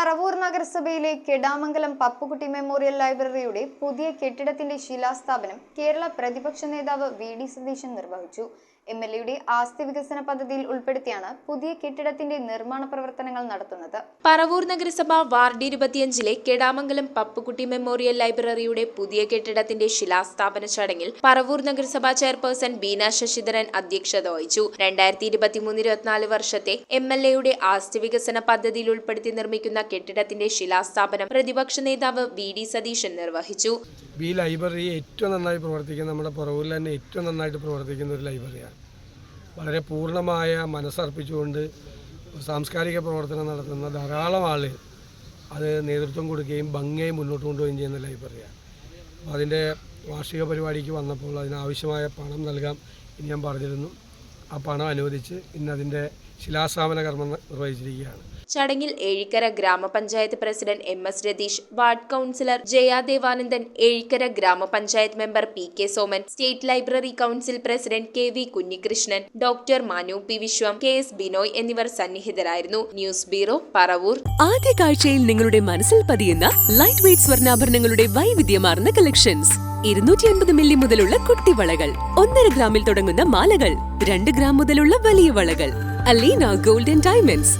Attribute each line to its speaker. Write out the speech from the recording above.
Speaker 1: പറവൂർ നഗരസഭയിലെ കെടാമംഗലം പപ്പുകുട്ടി മെമ്മോറിയൽ ലൈബ്രറിയുടെ പുതിയ കെട്ടിടത്തിന്റെ ശിലാസ്ഥാപനം കേരള പ്രതിപക്ഷ നേതാവ് വി.ഡി. സതീശൻ നിർവഹിച്ചു. എം.എൽ.എയുടെ ആസ്തി വികസന പദ്ധതിയിൽ ഉൾപ്പെടുത്തിയാണ് പുതിയ കെട്ടിടത്തിന്റെ നിർമ്മാണ പ്രവർത്തനങ്ങൾ നടത്തുന്നത്.
Speaker 2: പറവൂർ നഗരസഭ വാർഡ് 25-ലെ കെടാമംഗലം പപ്പുകുട്ടി മെമ്മോറിയൽ ലൈബ്രറിയുടെ പുതിയ കെട്ടിടത്തിന്റെ ശിലാസ്ഥാപന ചടങ്ങിൽ പറവൂർ നഗരസഭാ ചെയർപേഴ്സൺ ബീന ശശിധരൻ അധ്യക്ഷത വഹിച്ചു. 2023-24 വർഷത്തെ എം.എൽ.എയുടെ ആസ്തി വികസന പദ്ധതിയിൽ ഉൾപ്പെടുത്തി നിർമ്മിക്കുന്ന കെട്ടിടത്തിന്റെ ശിലാസ്ഥാപനം പ്രതിപക്ഷ നേതാവ് വി.ഡി. സതീശൻ നിർവഹിച്ചു.
Speaker 3: ഈ ലൈബ്രറി ഏറ്റവും നന്നായി പ്രവർത്തിക്കുന്ന, നമ്മുടെ പറവൂരിൽ തന്നെ ഏറ്റവും നന്നായിട്ട് പ്രവർത്തിക്കുന്ന ഒരു ലൈബ്രറിയാണ്. വളരെ പൂർണ്ണമായ മനസ്സർപ്പിച്ചുകൊണ്ട് സാംസ്കാരിക പ്രവർത്തനം നടത്തുന്ന ധാരാളം ആളുകൾ അത് നേതൃത്വം കൊടുക്കുകയും ഭംഗിയായി മുന്നോട്ട് കൊണ്ടുപോവുകയും ചെയ്യുന്ന ലൈബ്രറിയാണ്. അപ്പോൾ അതിൻ്റെ വാർഷിക പരിപാടിക്ക് വന്നപ്പോൾ അതിനാവശ്യമായ പണം നൽകാം എന്ന് ഞാൻ പറഞ്ഞിരുന്നു. ആ പണം അനുവദിച്ച് ഇന്ന് അതിൻ്റെ ശിലാസ്ഥാപന കർമ്മം നിർവഹിച്ചിരിക്കുകയാണ്.
Speaker 2: ചടങ്ങിൽ Ezhikkara Gramapanchayat president M S. Ratheesh, ward councillor Jaya Devanandan, Ezhikkara Gramapanchayat member P K. Soman, state library council president K V. Kunhikrishnan, doctor Manu P. Viswam, K S. Binoy എന്നിവർ സന്നിഹിതരായിരുന്നു. News bureau, Paravur.
Speaker 4: ആദ്യ കാഴ്ചയിൽ നിങ്ങളുടെ മനസ്സിൽ പതിയുന്ന ലൈറ്റ് വെയ്റ്റ് സ്വർണ്ണാഭരണങ്ങളുടെ വൈവിധ്യമാർന്ന കളക്ഷൻസ്. 250 മില്ലി മുതലുള്ള കുട്ടിവളകൾ, 1.5 ഗ്രാമിൽ തുടങ്ങുന്ന മാലകൾ, 2 ഗ്രാം മുതലുള്ള വലിയ വളകൾ. Aleena golden diamonds,